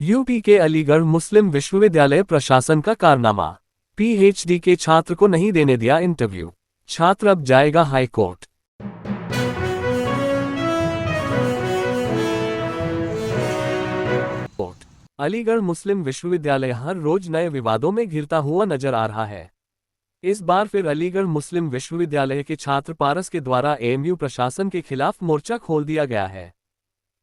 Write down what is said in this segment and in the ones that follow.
UP के अलीगढ़ मुस्लिम विश्वविद्यालय प्रशासन का कारनामा। पीएचडी के छात्र को नहीं देने दिया इंटरव्यू। छात्र अब जाएगा हाई कोर्ट। अलीगढ़ मुस्लिम विश्वविद्यालय हर रोज नए विवादों में घिरता हुआ नजर आ रहा है। इस बार फिर अलीगढ़ मुस्लिम विश्वविद्यालय के छात्र पारस के द्वारा एएमयू प्रशासन के खिलाफ मोर्चा खोल दिया गया है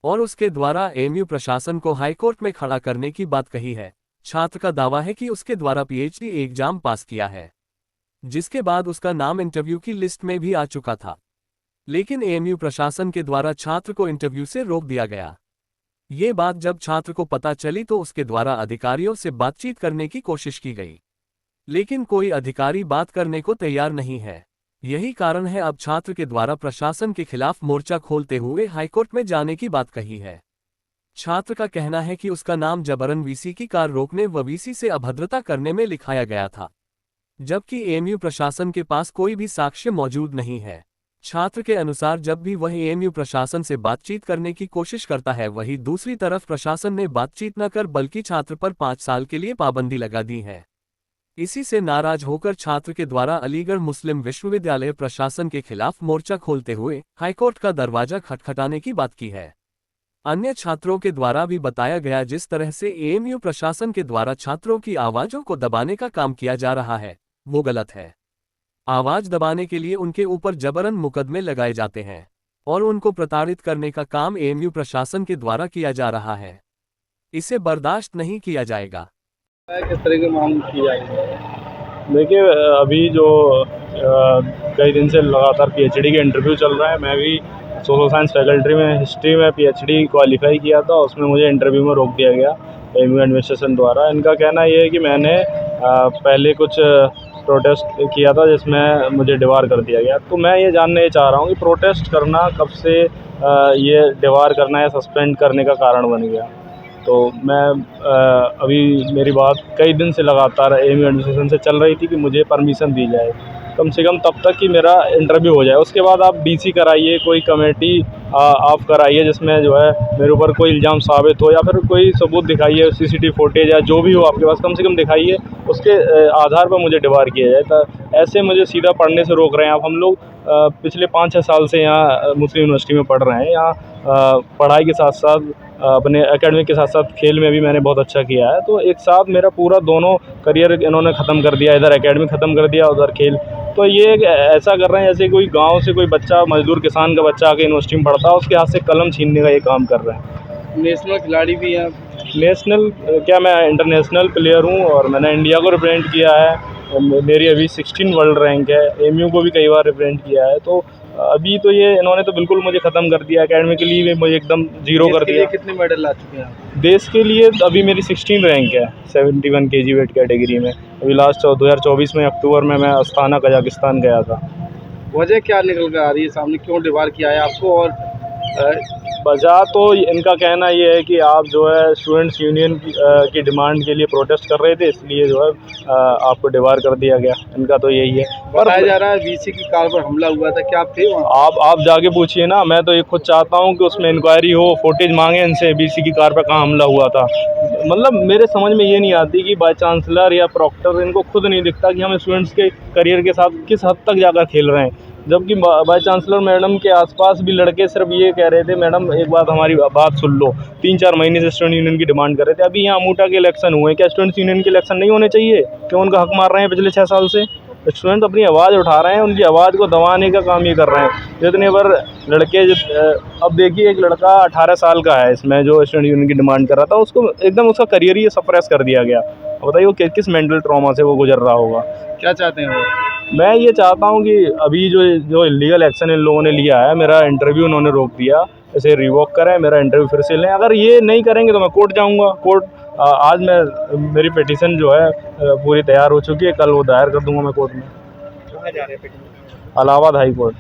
और उसके द्वारा एएमयू प्रशासन को हाईकोर्ट में खड़ा करने की बात कही है। छात्र का दावा है कि उसके द्वारा पीएचडी एग्जाम पास किया है, जिसके बाद उसका नाम इंटरव्यू की लिस्ट में भी आ चुका था, लेकिन एएमयू प्रशासन के द्वारा छात्र को इंटरव्यू से रोक दिया गया। ये बात जब छात्र को पता चली तो उसके द्वारा अधिकारियों से बातचीत करने की कोशिश की गई, लेकिन कोई अधिकारी बात करने को तैयार नहीं है। यही कारण है अब छात्र के द्वारा प्रशासन के खिलाफ मोर्चा खोलते हुए हाईकोर्ट में जाने की बात कही है। छात्र का कहना है कि उसका नाम जबरन वीसी की कार रोकने व वीसी से अभद्रता करने में लिखाया गया था, जबकि एएमयू प्रशासन के पास कोई भी साक्ष्य मौजूद नहीं है। छात्र के अनुसार जब भी वह एएमयू प्रशासन से बातचीत करने की कोशिश करता है, वहीं दूसरी तरफ प्रशासन ने बातचीत न कर बल्कि छात्र पर 5 साल के लिए पाबंदी लगा दी है। इसी से नाराज होकर छात्र के द्वारा अलीगढ़ मुस्लिम विश्वविद्यालय प्रशासन के खिलाफ मोर्चा खोलते हुए हाईकोर्ट का दरवाजा खटखटाने की बात की है। अन्य छात्रों के द्वारा भी बताया गया जिस तरह से एएमयू प्रशासन के द्वारा छात्रों की आवाजों को दबाने का काम किया जा रहा है, वो गलत है। आवाज दबाने के लिए उनके ऊपर जबरन मुकदमे लगाए जाते हैं और उनको प्रताड़ित करने का काम एएमयू प्रशासन के द्वारा किया जा रहा है। इसे बर्दाश्त नहीं किया जाएगा। किस तरह की मांग की जाएगी? देखिए, अभी जो कई दिन से लगातार पीएचडी के इंटरव्यू चल रहा है। मैं भी सोशल साइंस फैकल्टी में हिस्ट्री में पीएचडी क्वालिफाई किया था, उसमें मुझे इंटरव्यू में रोक दिया गया एएमयू एडमिनिस्ट्रेशन द्वारा। इनका कहना ये है कि मैंने पहले कुछ प्रोटेस्ट किया था जिसमें मुझे डिबार कर दिया गया। तो मैं ये जानना चाह रहा हूँ कि प्रोटेस्ट करना कब से ये डिबार करना या सस्पेंड करने का कारण बन गया। तो मैं अभी मेरी बात कई दिन से लगातार एएमयू एडमिनिस्ट्रेशन से चल रही थी कि मुझे परमिशन दी जाए, कम से कम तब तक कि मेरा इंटरव्यू हो जाए। उसके बाद आप डीसी कराइए, कोई कमेटी आप कराइए जिसमें जो है मेरे ऊपर कोई इल्ज़ाम साबित हो या फिर कोई सबूत दिखाइए, सीसीटीवी फुटेज या जो भी हो आपके पास, कम से कम दिखाइए, उसके आधार पर मुझे डिबार किया जाए। तो ऐसे मुझे सीधा पढ़ने से रोक रहे हैं आप। हम लोग पिछले 5-6 साल से यहाँ मुस्लिम यूनिवर्सिटी में पढ़ रहे हैं। यहाँ पढ़ाई के साथ साथ अपने एकेडमिक के साथ साथ खेल में भी मैंने बहुत अच्छा किया है। तो एक साथ मेरा पूरा दोनों करियर इन्होंने ख़त्म कर दिया, इधर एकेडमिक ख़त्म कर दिया, उधर खेल। तो ये ऐसा कर रहे हैं जैसे कोई गांव से कोई बच्चा, मजदूर किसान का बच्चा आके यूनिवर्सिटी में पढ़ता है, उसके हाथ से कलम छीनने का ये काम कर रहे हैं। नेशनल खिलाड़ी भी हैं? नेशनल क्या, मैं इंटरनेशनल प्लेयर हूँ और मैंने इंडिया को रिप्रेजेंट किया है। मेरी अभी 16 वर्ल्ड रैंक है। एएमयू को भी कई बार रिप्रेजेंट किया है। तो अभी तो ये इन्होंने तो बिल्कुल मुझे ख़त्म कर दिया, एकेडमिकली भी मुझे एकदम जीरो कर दिया। कितने मेडल ला चुके हैं देश के लिए? अभी मेरी 16 रैंक है 71 kg वेट कैटेगरी में। अभी लास्ट 2024 में अक्टूबर में मैं अस्ताना कजाकिस्तान गया था। वजह क्या निकल कर आ रही है सामने, क्यों डिबार किया है आपको? और वजह तो इनका कहना ये है कि आप जो है स्टूडेंट्स यूनियन की डिमांड के लिए प्रोटेस्ट कर रहे थे, इसलिए जो है आपको डिबार कर दिया गया। इनका तो यही है। बताया जा रहा है वीसी की कार पर हमला हुआ था, क्या आप थे वहाँ? आप जाके पूछिए ना। मैं तो ये खुद चाहता हूँ कि उसमें इंक्वायरी हो, फुटेज मांगे इनसे, वीसी की कार पर कहाँ हमला हुआ था। मतलब मेरे समझ में ये नहीं आती कि बाई चांसलर या प्रॉक्टर, इनको खुद नहीं दिखता कि हम स्टूडेंट्स के करियर के साथ किस हद तक जाकर खेल रहे हैं। जबकि वाइस चांसलर मैडम के आसपास भी लड़के सिर्फ ये कह रहे थे, मैडम एक बात हमारी बात सुन लो। 3-4 महीने से स्टूडेंट यूनियन की डिमांड कर रहे थे। अभी यहाँ अमूटा के इलेक्शन हुए, क्या स्टूडेंट्स यूनियन के इलेक्शन नहीं होने चाहिए? क्यों उनका हक मार रहे हैं पिछले 6 साल से? स्टूडेंट अपनी आवाज़ उठा रहे हैं, उनकी आवाज़ को दबाने का काम ये कर रहे हैं। जितने बार लड़के अब देखिए, एक लड़का 18 साल का है इसमें जो स्टूडेंट यूनियन की डिमांड कर रहा था, उसको एकदम उसका करियर ही सप्रेस कर दिया गया। बताइए वो किस मेंटल ट्रॉमा से वो गुजर रहा होगा। क्या चाहते हैं वो? मैं ये चाहता हूँ कि अभी जो इलीगल एक्शन इन लोगों ने लिया है, मेरा इंटरव्यू उन्होंने रोक दिया, इसे रिवोक करें, मेरा इंटरव्यू फिर से लें। अगर ये नहीं करेंगे तो मैं कोर्ट जाऊँगा। कोर्ट आज मेरी पिटीशन जो है पूरी तैयार हो चुकी है, कल वो दायर कर दूँगा मैं कोर्ट में। कहाँ जा रहे हैं पिटीशन? Allahabad high court.